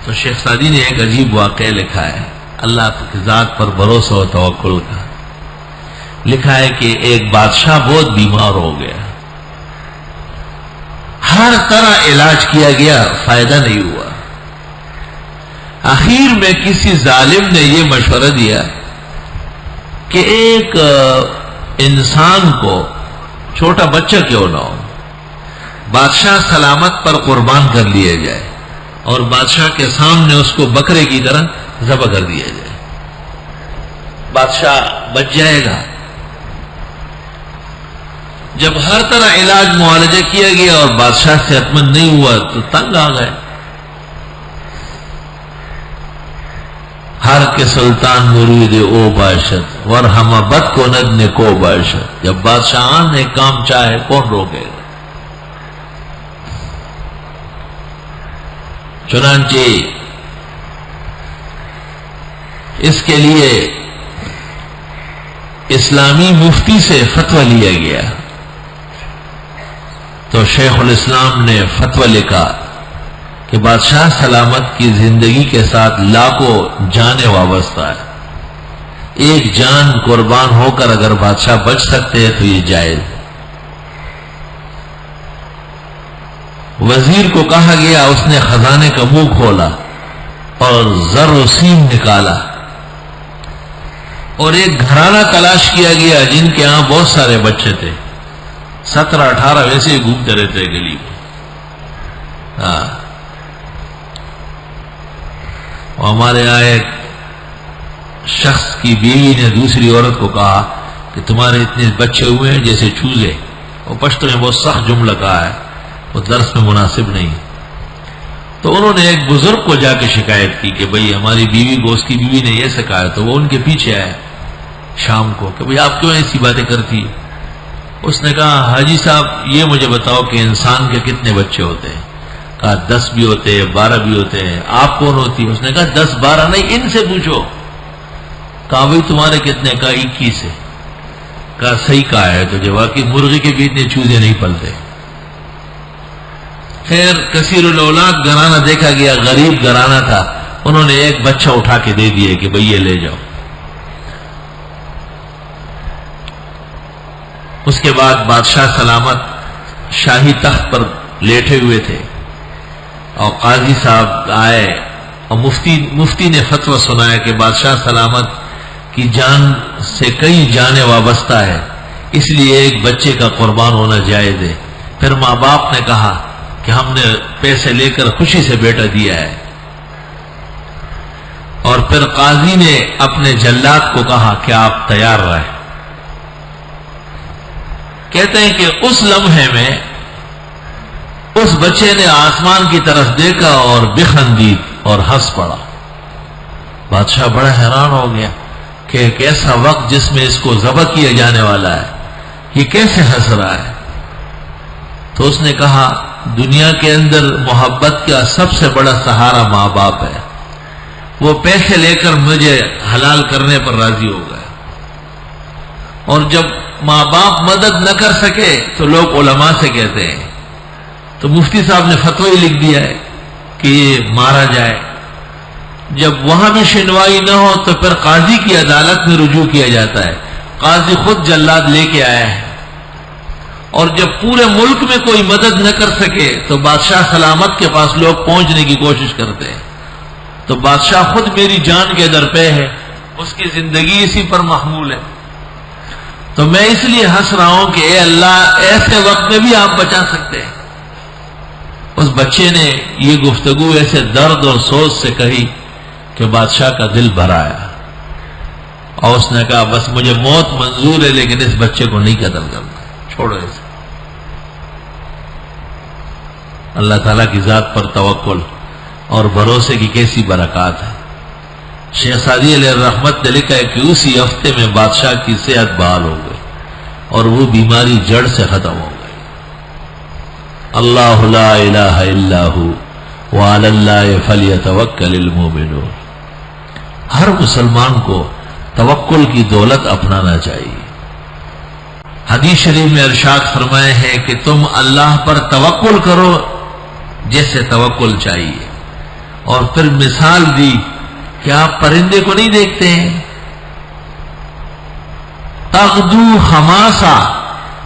تو شیخ سعدی نے ایک عجیب واقعہ لکھا ہے اللہ کی ذات پر بھروسہ و توکل کا. لکھا ہے کہ ایک بادشاہ بہت بیمار ہو گیا، ہر طرح علاج کیا گیا، فائدہ نہیں ہوا. آخر میں کسی ظالم نے یہ مشورہ دیا کہ ایک انسان کو، چھوٹا بچہ کیوں نہ ہو، بادشاہ سلامت پر قربان کر لیا جائے اور بادشاہ کے سامنے اس کو بکرے کی طرح ذبح کر دیا جائے، بادشاہ بچ جائے گا. جب ہر طرح علاج معالجہ کیا گیا اور بادشاہ صحت مند نہیں ہوا تو تنگ آ گئے. ہر کے سلطان مرید او باشد ورحمہ بد کو ند نے کو باشد. جب بادشاہان نے کام چاہے کون روکے گا؟ چنانچہ اس کے لیے اسلامی مفتی سے فتویٰ لیا گیا. تو شیخ الاسلام نے فتویٰ لکھا کہ بادشاہ سلامت کی زندگی کے ساتھ لاکھوں جانیں وابستہ ہے. ایک جان قربان ہو کر اگر بادشاہ بچ سکتے ہیں تو یہ جائز. وزیر کو کہا گیا، اس نے خزانے کا منہ کھولا اور زر و سیم نکالا اور ایک گھرانہ تلاش کیا گیا جن کے ہاں بہت سارے بچے تھے، 17-18 ویسے ہی گھومتے رہتے گلی میں. ہمارے یہاں ایک شخص کی بیوی نے دوسری عورت کو کہا کہ تمہارے اتنے بچے ہوئے ہیں جیسے چوزے. وہ پشتو میں بہت سخت جملہ کہا ہے، وہ درس میں مناسب نہیں. تو انہوں نے ایک بزرگ کو جا کے شکایت کی کہ بھئی ہماری بیوی کو اس کی بیوی نے یہ سکھایا. تو وہ ان کے پیچھے آئے شام کو کہ بھئی آپ کیوں ایسی باتیں کرتی ہیں؟ اس نے کہا حاجی صاحب یہ مجھے بتاؤ کہ انسان کے کتنے بچے ہوتے ہیں؟ کہا 10 بھی ہوتے ہیں، 12 بھی ہوتے ہیں. آپ کون ہوتی؟ اس نے کہا 10-12 نہیں، ان سے پوچھو. کہا بھئی تمہارے کتنے؟ کہا 21 ہے. کہا صحیح کہا ہے تو جو واقعی مرغی کے بھی اتنے چوزے نہیں پلتے. خیر کثیر الاولاد گھرانہ دیکھا گیا، غریب گھرانہ تھا. انہوں نے ایک بچہ اٹھا کے دے دیا کہ بھئی یہ لے جاؤ. اس کے بعد بادشاہ سلامت شاہی تخت پر لیٹے ہوئے تھے اور قاضی صاحب آئے اور مفتی نے فتویٰ سنایا کہ بادشاہ سلامت کی جان سے کئی جانیں وابستہ ہے، اس لیے ایک بچے کا قربان ہونا جائز ہے. پھر ماں باپ نے کہا کہ ہم نے پیسے لے کر خوشی سے بیٹا دیا ہے. اور پھر قاضی نے اپنے جلاد کو کہا کہ آپ تیار رہیں. کہتے ہیں کہ اس لمحے میں اس بچے نے آسمان کی طرف دیکھا اور بخندید اور ہنس پڑا. بادشاہ بڑا حیران ہو گیا کہ ایک ایسا وقت جس میں اس کو ذبح کیا جانے والا ہے یہ کیسے ہنس رہا ہے. تو اس نے کہا دنیا کے اندر محبت کا سب سے بڑا سہارا ماں باپ ہے. وہ پیسے لے کر مجھے حلال کرنے پر راضی ہو گئے، اور جب ماں باپ مدد نہ کر سکے تو لوگ علماء سے کہتے ہیں. تو مفتی صاحب نے فتوی لکھ دیا ہے کہ یہ مارا جائے. جب وہاں بھی شنوائی نہ ہو تو پھر قاضی کی عدالت میں رجوع کیا جاتا ہے. قاضی خود جلاد لے کے آیا ہے. اور جب پورے ملک میں کوئی مدد نہ کر سکے تو بادشاہ سلامت کے پاس لوگ پہنچنے کی کوشش کرتے ہیں. تو بادشاہ خود میری جان کے در پہ ہے، اس کی زندگی اسی پر محمول ہے. تو میں اس لیے ہنس رہا ہوں کہ اے اللہ ایسے وقت میں بھی آپ بچا سکتے ہیں. اس بچے نے یہ گفتگو ایسے درد اور سوچ سے کہی کہ بادشاہ کا دل بھر آیا اور اس نے کہا بس مجھے موت منظور ہے لیکن اس بچے کو نہیں قتل کرنا، چھوڑو اسے. اللہ تعالیٰ کی ذات پر توکل اور بھروسے کی کیسی برکات ہے. شیخ سعدی علیہ الرحمت نے لکھا ہے کہ اسی ہفتے میں بادشاہ کی صحت بحال ہو گئی اور وہ بیماری جڑ سے ختم ہو گئی. اللہ لا الہ الا ہو وعلی اللہ فلیتوکل المؤمنون. ہر مسلمان کو توکل کی دولت اپنانا چاہیے. حدیث شریف میں ارشاد فرمائے ہیں کہ تم اللہ پر توکل کرو جیسے توکل چاہیے، اور پھر مثال دی کہ آپ پرندے کو نہیں دیکھتے ہیں، تغدو خماسا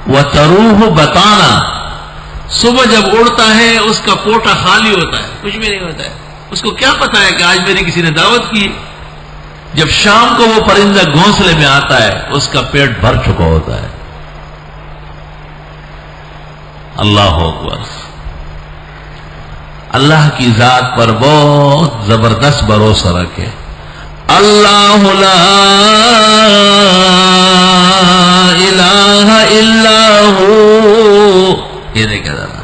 وتروح بطانا، صبح جب اڑتا ہے اس کا پوٹا خالی ہوتا ہے، کچھ بھی نہیں ہوتا ہے، اس کو کیا پتا ہے کہ آج میری کسی نے دعوت کی. جب شام کو وہ پرندہ گھونسلے میں آتا ہے اس کا پیٹ بھر چکا ہوتا ہے. اللہ اکبر. اللہ کی ذات پر بہت زبردست بھروسہ رکھے. اللہ لا الہ الا ہو، یہ دیکھا جانا،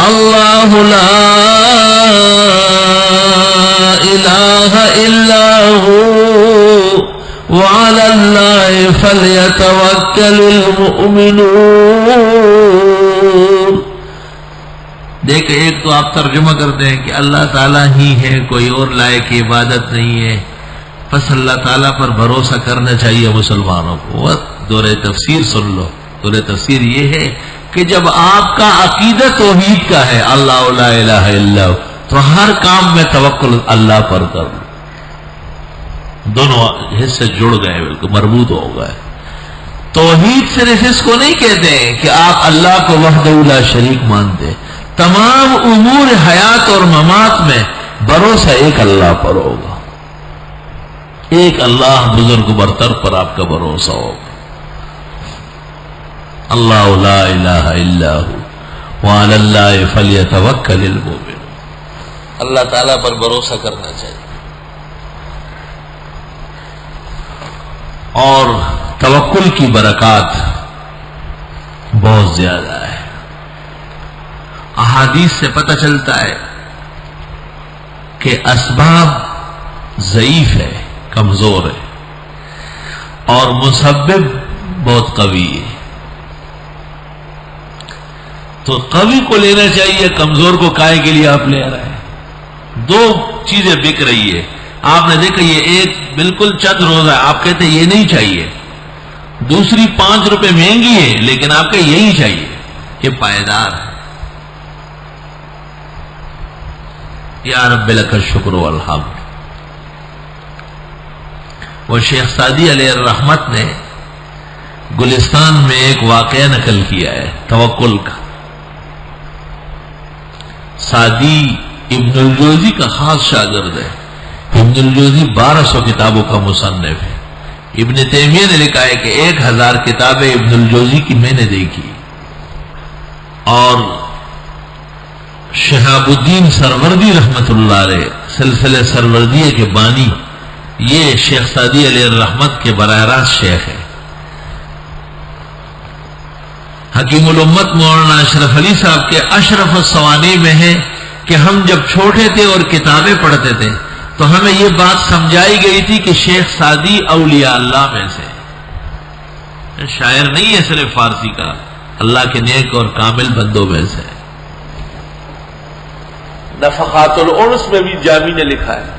اللہ لا الہ الا ہو وعلی اللہ فلیتوکل المؤمنون. دیکھ، ایک تو آپ ترجمہ کرتے ہیں کہ اللہ تعالیٰ ہی ہے، کوئی اور لائق عبادت نہیں ہے، بس اللہ تعالیٰ پر بھروسہ کرنا چاہیے مسلمانوں کو. دورہ تفسیر سن لو. دورہ تفسیر یہ ہے کہ جب آپ کا عقیدہ توحید کا ہے، اللہ لا الہ الا ہو، تو ہر کام میں توکل اللہ پر کر لو. دونوں حصے جڑ گئے، بالکل مربوط ہو گئے. توحید صرف اس کو نہیں کہتے ہیں کہ آپ اللہ کو وحدہ لا شریک مانتے، تمام امور حیات اور ممات میں بھروسہ ایک اللہ پر ہوگا، ایک اللہ بزرگ برتر پر آپ کا بھروسہ ہوگا. اللہ لا الہ الا ہو وعلی اللہ فلیتوکل المؤمنون. اللہ تعالیٰ پر بھروسہ کرنا چاہیے. اور توکل کی برکات بہت زیادہ ہے. احادیث سے پتہ چلتا ہے کہ اسباب ضعیف ہے، کمزور ہے، اور مسبب بہت قوی ہے. تو قوی کو لینا چاہیے، کمزور کو کائے کے لیے آپ لے رہے ہیں. دو چیزیں بک رہی ہے. آپ نے دیکھا یہ ایک بالکل چند روزہ ہے، آپ کہتے ہیں یہ نہیں چاہیے. دوسری 5 روپے مہنگی ہے لیکن آپ کا یہی چاہیے، یہ پائیدار ہے. یا رب لک الشکر والحمد. وہ شیخ سعدی علیہ الرحمت نے گلستان میں ایک واقعہ نقل کیا ہے توکل کا. سعدی ابن الجوزی کا خاص شاگرد ہے. ابن الجوزی 1200 کتابوں کا مصنف ہے. ابن تیمیہ نے لکھا ہے کہ 1000 کتابیں ابن الجوزی کی میں نے دیکھی. اور شہاب الدین سروردی رحمت اللہ علیہ، سلسلہ سروردیہ کے بانی، یہ شیخ سعدی علیہ الرحمت کے براہ راست شیخ ہے. حکیم الامت مولانا اشرف علی صاحب کے اشرف السوانی میں ہے کہ ہم جب چھوٹے تھے اور کتابیں پڑھتے تھے تو ہمیں یہ بات سمجھائی گئی تھی کہ شیخ سعدی اولیاء اللہ میں سے، شاعر نہیں ہے صرف فارسی کا، اللہ کے نیک اور کامل بندوں میں سے. نفحات الانس میں بھی جامی نے لکھا ہے